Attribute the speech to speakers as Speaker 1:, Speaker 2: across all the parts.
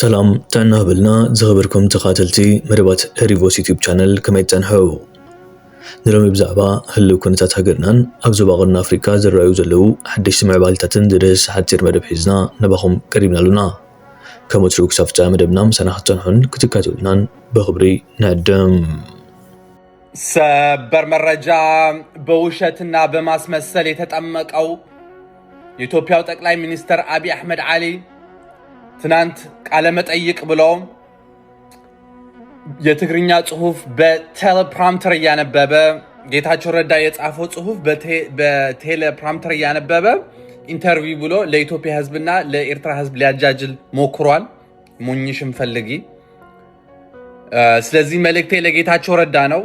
Speaker 1: سلام تعنا بلنا زغبركم تقاتلتي مربات ريفوس يوتيوب channel كما يتنحو نلوم بزعبا هلو كنتات هجرنان أبزو باغرنا أفريكا زرعو زلو حدش سمع بالتاتن درس حتير مدب حزنا نباخم قريبنا لنا كما تروك سافتا مدبنا مسانا حتنحن كتكاتولنان بخبري نعدم
Speaker 2: سبر مرجع بوشتنا بماس مسالي تتأمك أو يوتوبيا تقلاي مينستر أبي أحمد علي ትናንት ቃለ መጠይቅ ብለው የትግርኛ ጽሁፍ በቴሌፕሮምፕተር ያነበበ ጌታቸው ረዳ የጻፈው ጽሁፍ በቴሌፕሮምፕተር ያነበበ ኢንተርቪው ብሎ ለኢትዮጵያ ህዝብና ለኤርትራ ህዝብ ሊያጃጅል ሞክሯል። ሙኝሽም ፈልጊ። ስለዚህ መልእክቴ ለጌታቸው ረዳ ነው።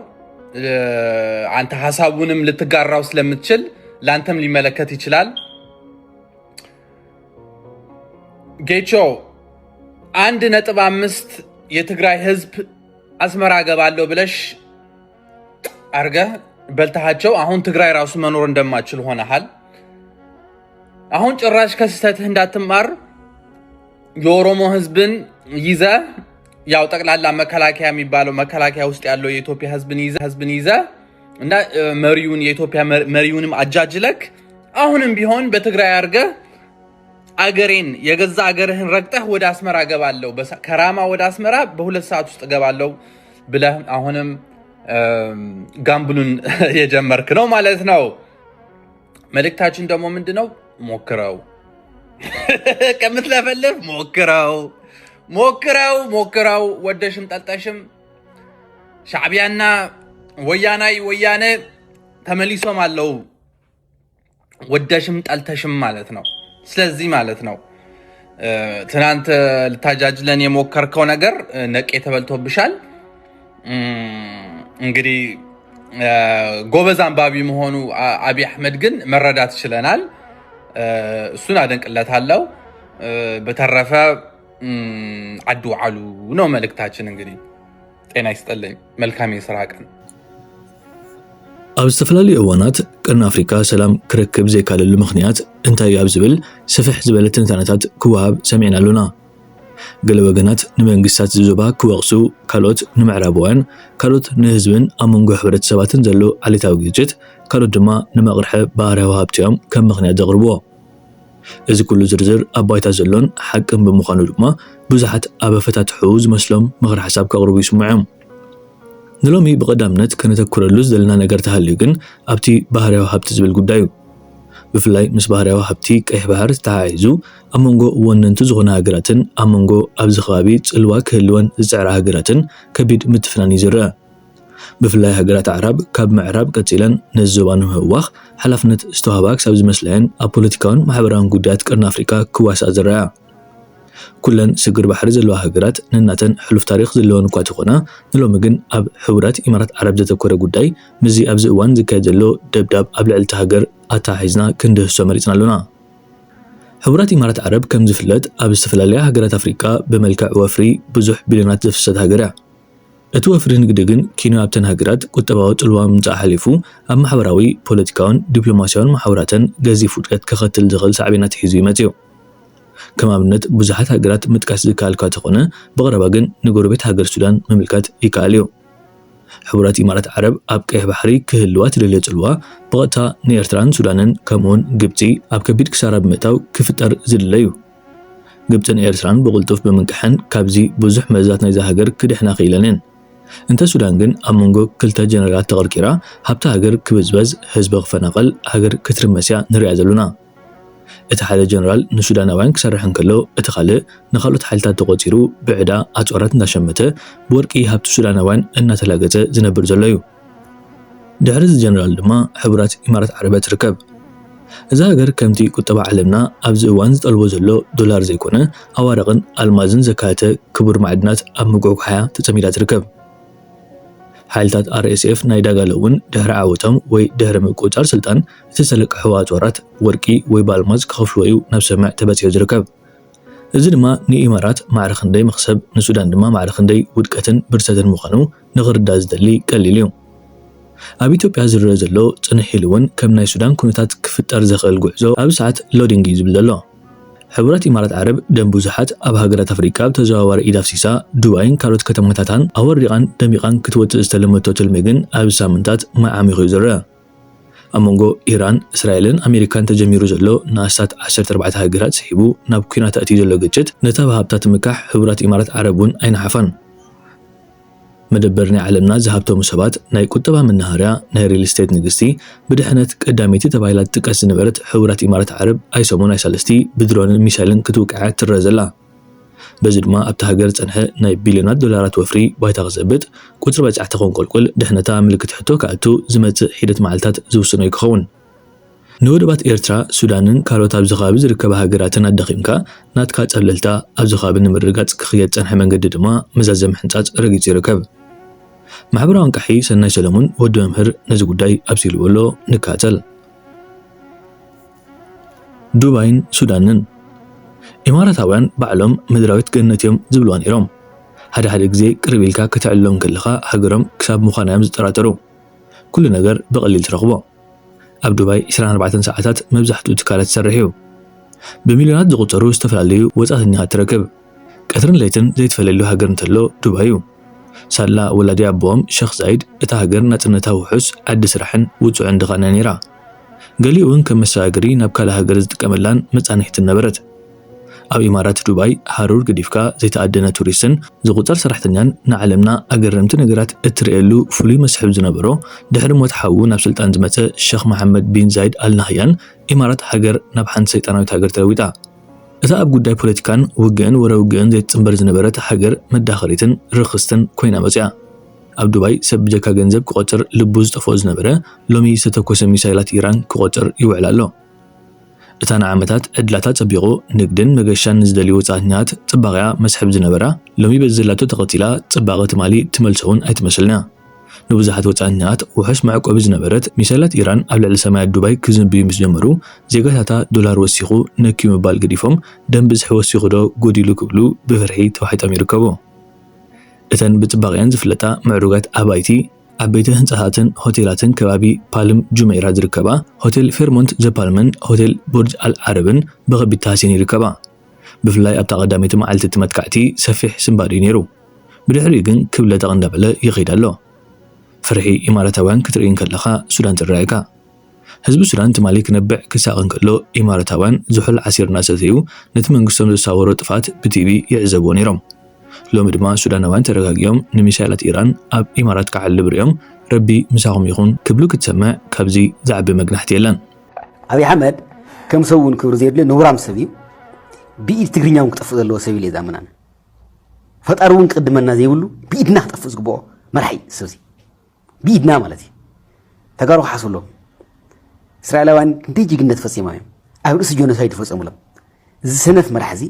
Speaker 2: አንተ ሐሳቡንም ልትጋራው ስለምትችል ላንተም ሊመለከት ይችላል። ጌቾ 1.5 የትግራይ ህዝብ አስመራ ገባለሁ ብለሽ አርገ በልታቸው አሁን ትግራይ ራሱ መኖር እንደማይችል ሆነሃል። አሁን ጭራሽ ከስተትህ እንዳትማር የኦሮሞ ህዝብን ይዘ ያው ጠቅላላ መከላከያ የሚባለው መከላከያ ውስጥ ያለው የኢትዮጵያ ህዝብን ይዘ እና መሪውን የኢትዮጵያ መሪውንም አጃጅለክ አሁንም ቢሆን በትግራይ አርገ አገሬን የገዛ አገርህን ረግጠህ ወደ አስመራ ገባለሁ ከራማ ወደ አስመራ በሁለት ሰዓት ውስጥ ገባለሁ ብለህ አሁንም ጋምብሉን የጀመርክ ነው ማለት ነው። መልእክታችን ደግሞ ምንድነው? ሞክረው ከምትለፈልፍ ሞክረው ወደሽም ጠልጠሽም ሻዕቢያና ወያኔ ተመልሶም አለው ወደሽም ጠልተሽም ማለት ነው። ስለዚህ ማለት ነው ትናንት ልታጃጅለን የሞከርከው ነገር ነቄ ተበልቶብሻል። እንግዲህ ጎበዝ አንባቢ መሆኑ አብይ አህመድ ግን መረዳት ይችላል። እሱን አደንቅለታለሁ። በተረፈ አዱ አሉ ነው መልእክታችን። እንግዲህ ጤና ይስጥልኝ። መልካም የሥራ ቀን። ኣብ ዝተፈላለዩ እዋናት ቅርና አፍሪካ ሰላም ክረክብ ዘይካለሉ ምክንያት እንታይ ኣብ ዝብል ስፍሕ ዝበለ ትንታነታት ክወሃብ ሰሚዕና ኣለና። ገለ ወገናት ንመንግስታት ዝዞባ ክወቕሱ፣ ካልኦት ንምዕራባውያን፣ ካልኦት ንህዝብን ኣብ መንጎ ሕብረተሰባትን ዘሎ ዓሌታዊ ግጭት፣ ካልኦት ድማ ንመቕርሒ ባህርያዊ ሃብቲኦም ከም ምክንያት ዘቕርብዎ። እዚ ኩሉ ዝርዝር ኣብ ባይታ ዘሎን ሓቅን ብምዃኑ ድማ ብዙሓት ኣብ ኣፈታትሑ ዝመስሎም ምክሪ ሓሳብ ከቕርቡ ይስምዖም። ንሎሚ ብቀዳምነት ከነተኩረሉ ዘለና ነገር ተሃልዩ ግን ኣብቲ ባህርያዊ ሃብቲ ዝብል ጉዳዩ ብፍላይ ምስ ባህርያዊ ሃብቲ ቀይሕ ባህር ተተሓሒዙ ኣብ መንጎ ወነንቲ ዝኾነ ሃገራትን ኣብ መንጎ ኣብዚ ከባቢ ፅልዋ ክህልወን ዝፅዕራ ሃገራትን ከቢድ ምትፍናን እዩ ዝረአ። ብፍላይ ሃገራት ኣዕራብ ካብ ምዕራብ ቀፂለን ነዚ ዞባ ንምህዋኽ ሓላፍነት ዝተዋህባ ክሳብ ዝመስለየን ኣብ ፖለቲካውን ማሕበራውን ጉዳያት ቅርና አፍሪካ ክዋሳእ ዝረአያ። ኩለን ስግር ባሕሪ ዘለዋ ሃገራት ንናተን ሕሉፍ ታሪክ ዘለወን እኳ ትኾና ንሎሚ ግን ኣብ ሕቡራት ኢማራት ዓረብ ዘተኮረ ጉዳይ ምዚ ኣብዚ እዋን ዝካየድ ዘሎ ደብዳብ ኣብ ልዕልቲ ሃገር ኣተሓሒዝና ክንድህሶ መሪፅና ኣለና። ሕቡራት ኢማራት ዓረብ ከም ዝፍለጥ ኣብ ዝተፈላለያ ሃገራት አፍሪካ ብመልክዕ ወፍሪ ብዙሕ ቢልዮናት ዘፍሰት ሃገር እያ። እቲ ወፍሪ ንግዲ ግን ኪኑ ኣብተን ሃገራት ቁጠባዊ ፅልዋ ምምፃእ ሓሊፉ ኣብ ማሕበራዊ ፖለቲካውን ዲፕሎማስያውን ማሕበራትን ገዚፍ ውድቀት ክኸትል ዝኽእል ሳዕቤናት ሒዙ ይመፅዩ። ከም ኣብነት ብዙሓት ሃገራት ምጥቃስ ዝከኣልካ ተኾነ ብቐረባ ግን ንጎረቤት ሃገር ሱዳን ምምልካት ይከኣል እዩ። ሕቡራት ኢማራት ዓረብ ኣብ ቀይሕ ባሕሪ ክህልዋ ትደልዮ ፅልዋ ብቐጥታ ንኤርትራን ሱዳንን ከምኡውን ግብፂ ኣብ ከቢድ ክሳራ ብምእታው ክፍጠር ዝድለ እዩ። ግብፅን ኤርትራን ብቕልጡፍ ብምንቅሐን ካብዚ ብዙሕ መዛት ናይዛ ሃገር ክድሕና ክኢለን እየን። እንተ ሱዳን ግን ኣብ መንጎ ክልተ ጀነራላት ተቐርቂራ ሃብቲ ሃገር ክብዝበዝ፣ ህዝቢ ክፈናቐል፣ ሃገር ክትርመስያ ንሪኣ ዘለና። እቲ ሓደ ጀነራል ንሱዳናውያን ክሰርሕ እንከሎ እቲ ካልእ ንኻልኦት ሓይልታት ተቆፂሩ ብዕዳ ኣፅዋራት እንዳሸመተ ብወርቂ ሃብቲ ሱዳናውያን እናተላገፀ ዝነብር ዘሎ እዩ። ድሕሪ እዚ ጀነራል ድማ ሕቡራት ኢማራት ዓረብ ትርከብ። እዛ ሃገር ከምቲ ቁጠባ ዓለምና ኣብዚ እዋን ዝጠልቦ ዘሎ ዶላር ዘይኮነ ኣዋርቕን ኣልማዝን ዘካየተ ክቡር ማዕድናት ኣብ ምጉዕጓሕያ ተፀሚዳ ትርከብ። ሓይልታት RSF ናይ ዳጋሎ እውን ድሕሪ ዓወቶም ወይ ድሕሪ ምቁፅፃር ስልጣን እቲ ዝተለቅሑ ኣፅዋራት ወርቂ ወይ ባልማዝ ክኸፍልዎ እዩ ናብ ሰማዕ ተበፂሑ ዝርከብ። እዚ ድማ ንኢማራት ማዕረ ክንደይ መክሰብ ንሱዳን ድማ ማዕረ ክንደይ ውድቀትን ብርሰትን ምዃኑ ንኽርዳእ ዝደሊ ቀሊል እዩ። ኣብ ኢትዮጵያ ዝረአ ዘሎ ፅንሕ ኢሉ እውን ከም ናይ ሱዳን ኩነታት ክፍጠር ዝኽእል ጉዕዞ ኣብ ሰዓት ሎዲንግ እዩ ዝብል ዘሎ።
Speaker 1: ሕቡራት ኢማራት ዓረብ ደም ብዙሓት ኣብ ሃገራት ኣፍሪካ ተዘዋዋሪ ኢዳፍሲሳ ዱባይን ካልኦት ከተማታታን ኣወሪቓን ደሚቓን ክትወፅእ ዝተለመቶ ትልሚ ግን ኣብ ሳምንታት ማዓሚቑ እዩ ዝረአ። ኣብ መንጎ ኢራን እስራኤልን ኣሜሪካን ተጀሚሩ ዘሎ ንኣስታት 14 ሃገራት ስሒቡ ናብ ኩናት ኣትዩ ዘሎ ግጭት ነታ ብሃብታት ምካሕ ሕቡራት ኢማራት ዓረብ እውን ኣይነሓፋን። መደበር ናይ ዓለምና ዝሃብቶሙ ሰባት ናይ ቁጠባ መናኸርያ ናይ ሪል ስቴት ንግስቲ ብድሕነት ቀዳመይቲ ተባሂላ ትጥቀስ ዝነበረት ሕቡራት ኢማራት ዓረብ ኣይሰሙን ኣይሰለስቲ ብድሮንን ሚሳይልን ክትውቅዓ ትረአ ዘላ። በዚ ድማ ኣብቲ ሃገር ፀንሐ ናይ ቢልዮናት ዶላራት ወፍሪ ባይታ ክዘብጥ ቁፅሪ በጻሕቲ ክንቆልቁል ድሕነታ ምልክት ሕቶ ከኣቱ ዝመጽእ ሂደት መዓልታት ዝውስኖ ይክኸውን። ንወደባት ኤርትራ ሱዳንን ካልኦት ኣብዚ ከባቢ ዝርከባ ሃገራትን ኣዳኺምካ ናትካ ፀብለልታ ኣብዚ ከባቢ ንምርጋፅ ክኽየድ ፀንሐ መንገዲ ድማ መዛዘም ሕንፃፅ ረጊፁ ይርከብ። ማሕበራዊ አንቃሒ ሰናይ ሰለሙን ወዲ መምህር ነዚ ጉዳይ ኣብሲልዎ ኣሎ ንካተል። ዱባይን ሱዳንን ኢማራታውያን ባዕሎም ምድራዊት ገነት እዮም ዝብልዋ ነይሮም። ሓደ ሓደ ግዜ ቅርብ ኢልካ ክትዕሎም ከለኻ ሃገሮም ክሳብ ምዃናዮም ዝጠራጠሩ። ኩሉ ነገር ብቐሊል ትረኽቦ። ኣብ ዱባይ 24 ሰዓታት መብዛሕትኡ ትካላት ትሰርሕ እዩ። ብሚልዮናት ዝቑፀሩ ዝተፈላለዩ ወፃእተኛታት ትረክብ። ቀትርን ለይትን ዘይትፈለሉ ሃገር እንተሎ ዱባይ እዩ። ሳላ ወላዲ ኣቦኦም ሸኽ ዛይድ እታ ሃገር ናጽነታ ውሑስ ዓዲ ስራሕን ውፅዕን ድኻና ነይራ። ገሊኡ እውን ከም መሰጋገሪ ናብ ካልእ ሃገር ዝጥቀመላን መጻንሒትን ነበረት። ኣብ ኢማራት ዱባይ ሃሩር ገዲፍካ ዘይተኣደነ ቱሪስትን ዝቁፀር ሰራሕተኛን ንዓለምና ኣገረምቲ ነገራት እትርእየሉ ፍሉይ መስሕብ ዝነበሮ ድሕሪ ሞት ሓዉ ናብ ስልጣን ዝመፀ ሼኽ መሐመድ ቢን ዛይድ ኣልናህያን ኢማራት ሃገር ናብ ሓንቲ ሰይጣናዊት ሃገር ተለዊጣ። እታ ኣብ ጉዳይ ፖለቲካን ውግእን ወረውግእን ዘይትፅንበር ዝነበረት ሃገር መዳኸሪትን ርክስትን ኮይና መፅያ። ኣብ ዱባይ ሰብ ብጀካ ገንዘብ ክቆፅር ልቡ ዝጠፍኦ ዝነበረ ሎሚ ዝተተኮሰ ሚሳይላት ኢራን ክቆፅር ይውዕል ኣሎ። እታ ንዓመታት ዕድላታ ፀቢቑ ንግድን መገሻን ንዝደልዩ ወፃእተኛታት ፅባቕያ መስሕብ ዝነበራ ሎሚ በዘላቶ ተቐቲላ ፅባቐ ትማሊ ትመልሰውን ኣይትመስልና። ንብዙሓት ወፃእተኛታት ውሑስ መዕቆቢ ዝነበረት ሚሳይላት ኢራን ኣብ ልዕሊ ሰማያት ዱባይ ክዝንብዩ ምስ ጀመሩ ዜጋታታ ዶላር ወሲኹ ነኪዩ ምባል ገዲፎም ደም ብዝሒ ወሲኹ ዶ ጎዲሉ ክብሉ ብፍርሒ ተዋሒጦም ይርከቡ። እተን ብፅባቕያን ዝፍለጣ ምዕሩጋት ኣባይቲ ዓበይቲ ህንፃታትን ሆቴላትን ከባቢ ፓልም ጁመይራ ዝርከባ ሆቴል ፌርሞንት ዘፓልመን ሆቴል ቡርጅ አልዓረብን ብኸቢድ ታሃሲን ይርከባ። ብፍላይ ኣብታ ቀዳመይቲ መዓልቲ እቲ መትካዕቲ ሰፊሕ ስምባዲ ነይሩ። ብድሕሪኡ ግን ክብለጠቕ እንዳበለ ይኸይድ ኣሎ። ፍርሒ ኢማራታውያን ክትርእን ከለኻ ሱዳን ትረአየካ። ህዝቢ ሱዳን ትማሊ ክነብዕ ክሳቕን ከሎ ኢማራታውያን ዝሑል ዓሲር እናሰተዩ ነቲ መንግስቶም ዘሳወሮ ጥፋት ብቲቪ ይዕዘብዎ ነይሮም። ሎሚ ድማ ሱዳናውያን ተረጋጊኦም ንሚሳይላት ኢራን ኣብ ኢማራት ክዓልብ ርኦም ረቢ ምሳኹም ይኹን ክብሉ ክትሰምዕ ካብዚ ዝዓቢ መግናሕቲ የለን።
Speaker 3: ኣብይ ኣሕመድ ከም ሰብ እውን ክብሪ ዘየድለ ንቡራም ሰብ እዩ። ብኢድ ትግርኛ እውን ክጠፍእ ዘለዎ ሰብ ኢለ ዝኣምናነ ፈጣሪ እውን ክቅድመና ዘይብሉ ብኢድና ክጠፍእ ዝግብኦ መራሒ ሰብ እዚ ብኢድና ማለት እዩ። ተጋሩ ክሓስብሎ እስራኤላውያን ክንደይ ጅግነት ፈፂሞም እዮም ኣብ ርእሲ ጆኖሳይድ ፈፀሙሎም። እዚ ሰነፍ መራሒ እዚ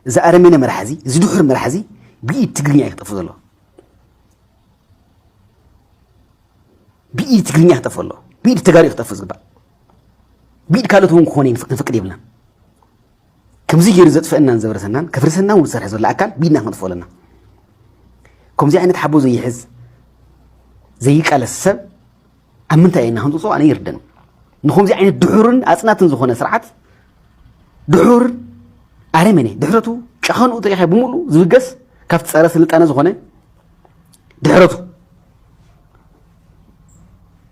Speaker 3: እዚ ኣረሜነ መራሒ እዚ እዚ ድሑር መራሒ እዚ ብኢድ ትግርኛ ይክጠፍእ ዘሎ ብኢድ ትግርኛ ክጠፍእ ኣሎ ብኢድ ተጋሩ ክጠፍእ ዝግባእ ብኢድ ካልኦት እውን ክኾነ ንፈቅድ የብልና። ከምዚ ገይሩ ዘጥፍአናን ዘብረሰናን ከፍርሰና እውን ዝሰርሕ ዘሎ ኣካል ብኢድና ክንጥፍኦ ኣለና። ከምዚ ዓይነት ሓቦ ዘይሕዝ ዘይቃለስ ሰብ ኣብ ምንታይ ኢና ክንፅፅኦ ኣነ ይርደን። ንከምዚ ዓይነት ድሑርን ኣፅናትን ዝኾነ ስርዓት ድሑር ኣረመኔ ድሕረቱ ጨኸንኡ ተሪኸ ብምሉእ ዝብገስ ካብቲ ፀረ ስልጣነ ዝኾነ ድሕረቱ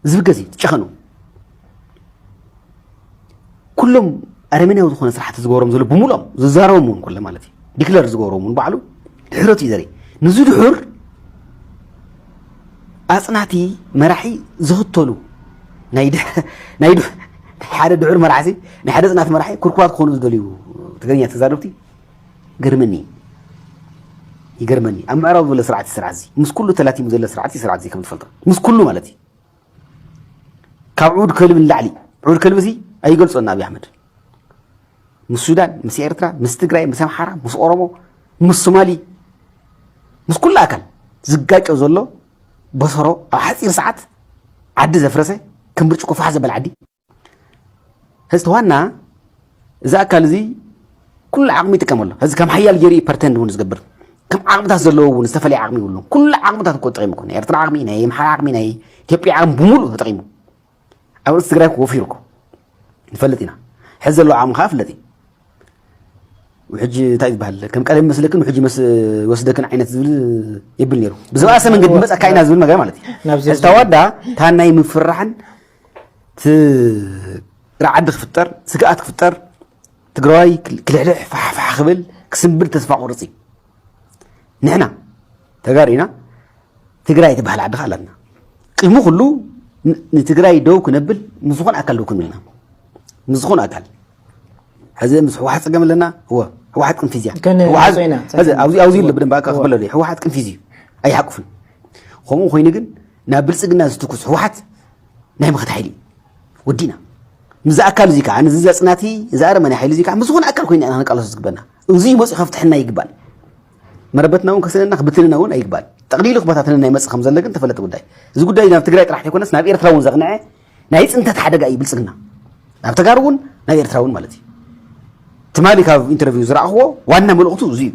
Speaker 3: ዝብገስ እዩ ጨኸንኡ ኩሎም ኣረመኔያዊ ዝኾነ ስርዓት ዝገብሮም ዘሎ ብምሉኦም ዝዛረቦም እውን ኩሎም ማለት እዩ ዲክለር ዝገብሮም እውን ባዕሉ ድሕረቱ እዩ ዘርኢ። ንዚ ድሑር ኣፅናቲ መራሒ ዝኽተሉ ናይ ሓደ ድሑር መራሒ ናይ ሓደ ፅናት መራሒ ኩርኩባት ክኾኑ ዝደልዩ ትግርኛ ተዛረብቲ ይገርመኒ ኣብ ምዕራብ ዘሎ ስርዓት ስርዓት እዚ ምስ ኩሉ ተላቲሙ ዘሎ ስርዓት ስርዓት እዚ ከም ትፈልጦ ምስ ኩሉ ማለት እዩ ካብ ዑድ ከልብ ንላዕሊ ዑድ ከልብ እዚ ኣይገልፆና ኣብይ ኣሕመድ ምስ ሱዳን ምስ ኤርትራ ምስ ትግራይ ምስ ኣምሓራ ምስ ኦሮሞ ምስ ሶማሊ ምስ ኩሉ ኣካል ዝጋጨ ዘሎ በሰሮ ኣብ ሓፂር ሰዓት ዓዲ ዘፍረሰ ከም ብርጭቆ ፋሕ ዘበል ዓዲ ህዝቲ ዋና እዚ ኣካል እዚ ኩሉ ዓቕሚ ይጥቀመሉ። እዚ ከም ሓያል ገይሩ ፐርተንድ እውን ዝገብር ከም ዓቕምታት ዘለዎ እውን ዝተፈለየ ዓቕሚ ይብሉ ኩሉ ዓቕምታት እኮ ተጠቂሙ ናይ ኤርትራ ዓቕሚ ናይ ኣምሓራ ዓቕሚ ናይ ኢትዮጵያ ዓቕሚ ብምሉእ ተጠቂሙ ኣብ ርእሲ ትግራይ ወፊሩ እኮ ንፈልጥ ኢና። ሕዚ ዘለዎ ዓቕሚ ከዓ ፍለጥ እዩ። وحجي تايد بحال كم قال مسلكن وحجي مس وسدكن عينت زبل يبل نيرو بزباسه من قد مسا كاينا زبل مغا مالتي استودا تاناي مفرحن ت رعد خفتر سقات خفتر تقراي كلحلح فح خبل كسنبل تسفع قرصي نحنا تقارينا تقراي تبحال عد خالنا قيمو كله نتقراي دو كنبل مزخون اكل دو كنلنا مزخون اكل هذا مس واحد صقم لنا هو واحد كان فيزياء هذا اوزي اللي بدن باك اخبل لي واحد كان فيزياء اي حقفن خمو خوينه ግን ናብልጽግና ዝትኩስ ህወሓት ናይ ምኽት ሓይሊ ወዲና ምዛ ኣካል ዚካ ኣነ ዝዛ ጽናቲ ዛረ መን ሓይሊ ዚካ ምዝኹን ኣካል ኮይና ኣነ ቃለስ ዝግበና እዚ ወጽ ከፍትሕና ይግባል መረበትና ውን ከሰለና ክብትልና ውን ኣይግባል ተቅሊሉ ክበታተና ናይ መጽ ከም ዘለግን ተፈለጥ ጉዳይ እዚ ጉዳይ ናብ ትግራይ ጥራሕ ይኮነስ ናብ ኤርትራ ውን ዘቕንዐ ናይ ጽንተት ሓደጋ እዩ ብልጽግና ናብ ተጋሩ ውን ናብ ኤርትራ ውን ማለት እዩ ትማሊ ካብ ኢንተርቪው ዝረኣኽዎ ዋና መልእኽቱ እዚ እዩ